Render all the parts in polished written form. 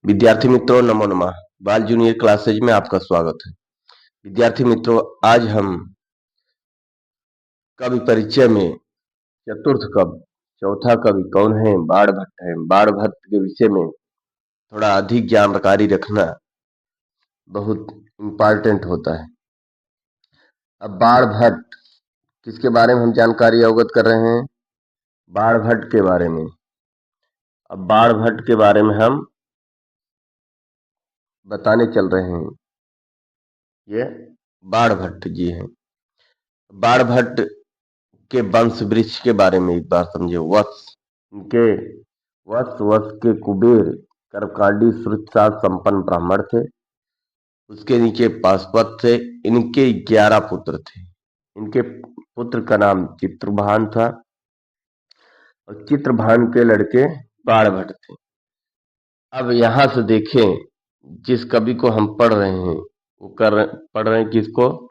विद्यार्थी मित्रों, नमो नमः। बाल जूनियर क्लासेज में आपका स्वागत है। विद्यार्थी मित्रों, आज हम कवि परिचय में चतुर्थ कवि, चौथा कवि कौन है? बाण भट्ट है। बाण भट्ट के विषय में थोड़ा अधिक जानकारी रखना बहुत इम्पोर्टेंट होता है। अब बाण भट्ट किसके बारे में हम जानकारी अवगत कर रहे हैं? बाण भट्ट के बारे में। अब बाण भट्ट के बारे में हम बताने चल रहे हैं। ये बाण भट्ट जी हैं। बाण भट्ट के वंश वृक्ष के बारे में एक बार समझे। वत्स, इनके वत्स के कुबेर कर्मकांडी श्रुतसार संपन्न ब्राह्मण थे। उसके नीचे पाशुपत थे। इनके 11 पुत्र थे। इनके पुत्र का नाम चित्रभान था और चित्रभान के लड़के बाण भट्ट थे। अब यहां से देखें, जिस कवि को हम पढ़ रहे हैं वो पढ़ रहे हैं किसको?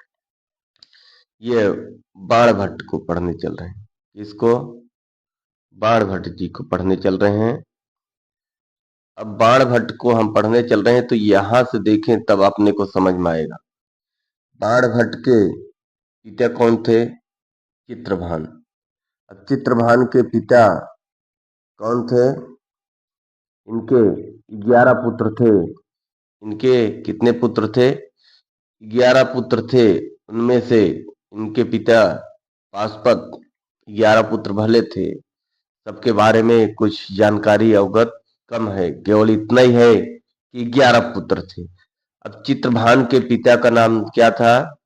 ये बाण भट्ट को पढ़ने चल रहे हैं। किसको? बाण भट्ट जी को पढ़ने चल रहे हैं। अब बाण भट्ट को हम पढ़ने चल रहे हैं तो यहां से देखें तब अपने को समझ में आएगा। बाण भट्ट के पिता कौन थे? चित्रभान। अब चित्रभान के पिता कौन थे? इनके 11 पुत्र थे। इनके कितने पुत्र थे? 11 पुत्र थे। उनमें से इनके पिता पाशुपत 11 पुत्र भले थे, सबके बारे में कुछ जानकारी अवगत कम है। केवल इतना ही है कि 11 पुत्र थे। अब चित्रभान के पिता का नाम क्या था?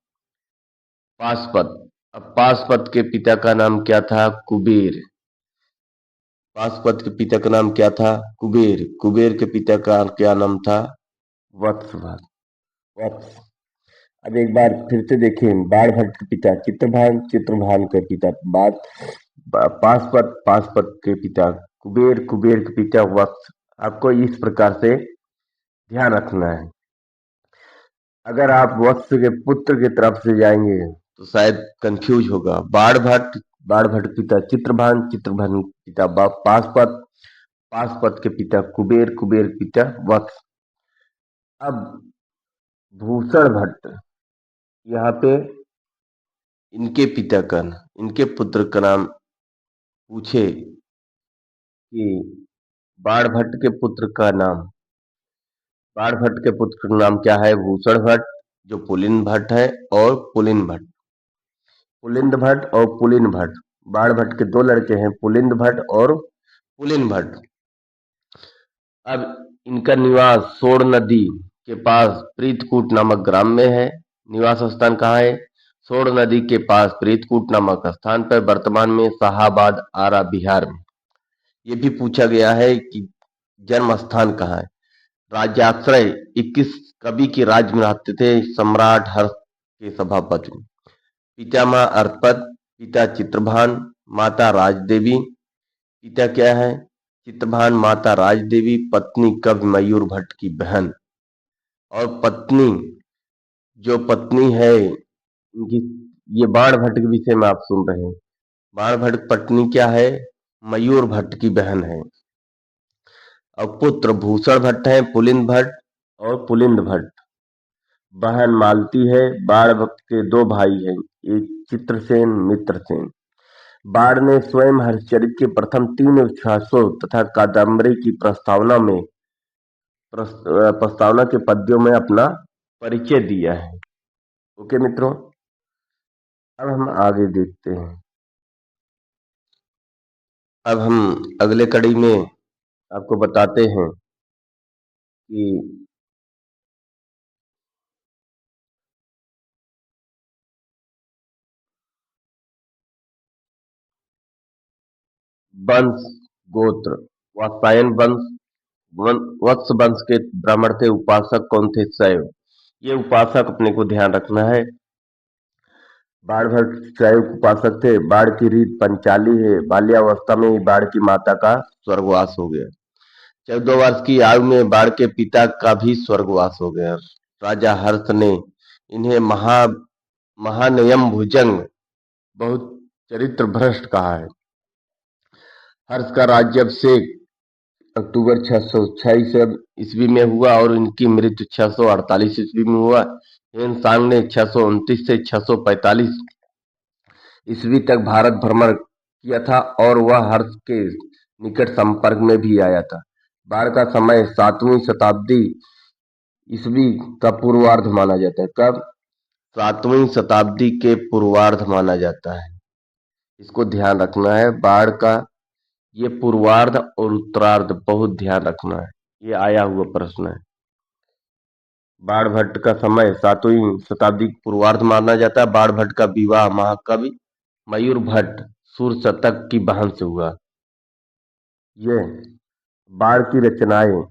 पाशुपत। अब पाशुपत के पिता का नाम क्या था? कुबेर। पाशुपत के पिता का नाम क्या था? कुबेर। कुबेर के पिता का क्या नाम था? वत्सभान। वत्स। अब एक बार फिर से देखें, बाण भट्ट के पिता चित्रभान, चित्रभान के पिता पाशुपत, पाशुपत के पिता कुबेर, कुबेर के पिता वत्स। आपको इस प्रकार से ध्यान रखना है। अगर आप वत्स के पुत्र की तरफ से जाएंगे तो शायद कंफ्यूज होगा। बाण भट्ट, बाण भट्ट पिता चित्रभान, चित्रभान पिता पाशुपत, पाशुपत के पिता कुबेर, कुबेर पिता वत्स। अब भूषण भट्ट, यहाँ पे इनके पिता का, इनके पुत्र का नाम पूछे कि बाण भट्ट के पुत्र का नाम, बाण भट्ट के पुत्र का नाम क्या है? भूषण भट्ट, जो पुलिन भट्ट है, और पुलिन भट्ट। पुलिंद भट्ट और पुलिन भट्ट, बाण भट्ट के 2 लड़के हैं, पुलिंद भट्ट और पुलिन भट्ट। अब इनका निवास सोड़ नदी के पास प्रीतकूट नामक ग्राम में है। निवास स्थान कहाँ है? सोड़ नदी के पास प्रीतकूट नामक स्थान पर, वर्तमान में शाहाबाद आरा बिहार में। ये भी पूछा गया है कि जन्म स्थान कहाँ है। राज्याश्रय 21 कवि की राज्य में रहते थे सम्राट हर्ष के सभापति। पितामह अर्थपद, पिता चित्रभान, माता राजदेवी। पिता क्या है? चित्रभान, माता राजदेवी, पत्नी कवि मयूर भट्ट की बहन। और पत्नी, जो पत्नी है इनकी, ये बाण भट्ट के विषय में आप सुन रहे हैं। बाण भट्ट पत्नी क्या है? मयूर भट्ट की बहन है। और पुत्र भूषण भट्ट है, पुलिंद भट्ट और पुलिंद भट्ट। बहन मालती है। बाण भट्ट के 2 भाई हैं, एक चित्रसेन, मित्रसेन। बाण ने स्वयं हरिश्चरित्र के प्रथम 3 उपन्यासों तथा कादम्बरी की प्रस्तावना के पद्यों में अपना परिचय दिया है। ओके मित्रों, अब हम आगे देखते हैं। अब हम अगले कड़ी में आपको बताते हैं कि वंश, गोत्र, वात्सायन वंश, वत्स वंश के ब्राह्मण थे। उपासक कौन थे? शैव। ये उपासक अपने को ध्यान रखना है। बाण भट्ट शैव उपासक थे। बाण की रीत पंचाली है। बाल्यावस्था में ही बाण की माता का स्वर्गवास हो गया। 14 वर्ष की आयु में बाण के पिता का भी स्वर्गवास हो गया। राजा हर्ष ने इन्हें महानयम भुजंग, बहुत चरित्र भ्रष्ट कहा है। हर्ष का राज्याभिषेक अक्टूबर 606 ईस्वी में हुआ और इनकी मृत्यु 648 ईस्वी में हुआ। ह्वेन ने 629 से 645 ईस्वी तक भारत भ्रमण किया था और वह हर्ष के निकट संपर्क में भी आया था। बाढ़ का समय 7वीं शताब्दी ईस्वी का पूर्वार्ध माना जाता है। कब? 7वीं शताब्दी के पूर्वार्ध माना जाता है। इसको ध्यान रखना है। बाढ़ का ये पूर्वार्ध और उत्तरार्ध बहुत ध्यान रखना है। ये आया हुआ प्रश्न है। बाण भट्ट का समय 7वीं शताब्दी पूर्वार्ध माना जाता है। बाण भट्ट का विवाह महाकवि मयूर भट्ट सूर्य शतक की बहन से हुआ। ये बाण की रचनाएं: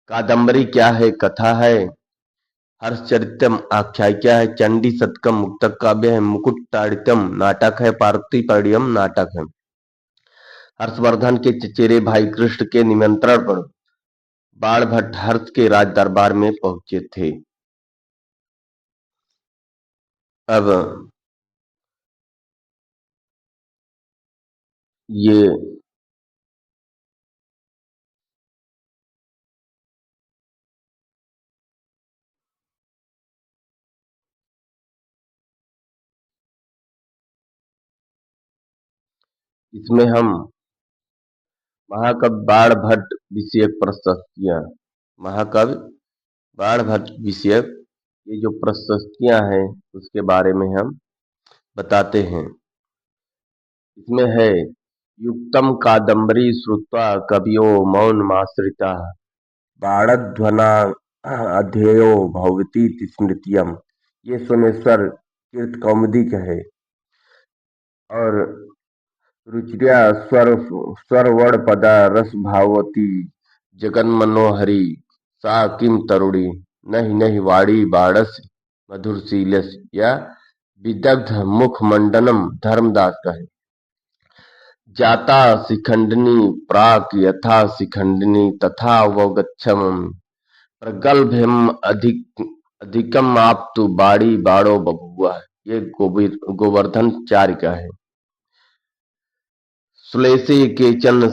कादम्बरी क्या है? कथा है। हर्षचरितम आख्यायिका है। चंडी शतकम मुक्तक काव्य है। मुकुटताड़ितम नाटक है। पार्थिपनियम नाटक है। हर्षवर्धन के चचेरे भाई कृष्ण के निमंत्रण पर बाण भट्ट हर्ष के राज दरबार में पहुंचे थे। अब ये इसमें हम महाकवि बाण भट्ट विषयक प्रशस्तियां, महाकवि बाण भट्ट विषयक ये जो प्रशस्तियां हैं उसके बारे में हम बताते हैं। इसमें है युक्तम कादम्बरी श्रुत्वा कवियो मौनमाश्रिता बाणध्वना अध्ययो भवती स्मृतियम। ये सोमेश्वर कीर्त कौमुदी का है। और रुचिर्या स्वरवड़पदा रसभावती जगन्मनोहरी सा किं तरुणी नहि नहि वाणी बाणस्य मधुरशीलस्य या विदग्ध मुखमंडनम। धर्मदास का है। जाता शिखंडिनी प्राक यथा शिखंडिनी तथा अवगच्छम प्रगल्भ्यम अधिकम आप्तु बाड़ी बाड़ो बभुआ। ये गोवर्धन चार्य का है। श्लेषे केचन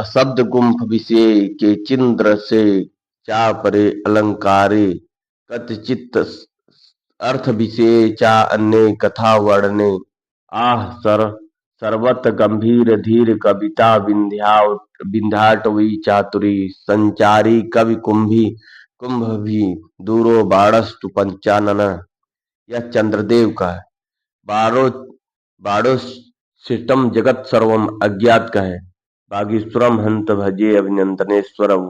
शब्द गुंफ विषये केचिन्द्र से चापरे अलंकारे कथचित अर्थ विषये चा अन्ये कथा वर्णने आह सर्वत गंभीर धीर कविता विंध्याटवी चातुरी संचारी कवि कुंभ भी दूरो बाणस्तु पंचानन। यह चंद्रदेव का है। बारो बाड़ो शिष्टम जगत सर्वम अज्ञात का है। बागीश्वरम हंत भजे अभिनंदनेश्वरम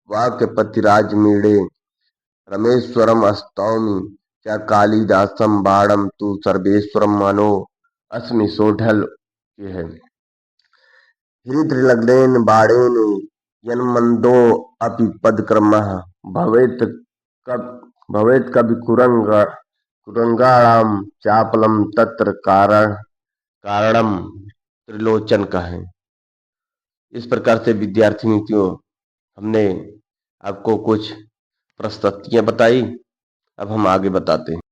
वाक्यपतिराज मीड़े रमेश्वरम स्तौमि च कालिदासम बाणम तु सर्वेश्वरम मनो अस्मि सोढल के है। हृदलग्नेन बाणेन यन्मन्दो अपि पदक्रमः भवेत् कवि कुरंगाणाम चापलम तत्र कारणम त्रिलोचन का है। इस प्रकार से विद्यार्थियों हमने आपको कुछ प्रस्तुतियां बताई। अब हम आगे बताते हैं।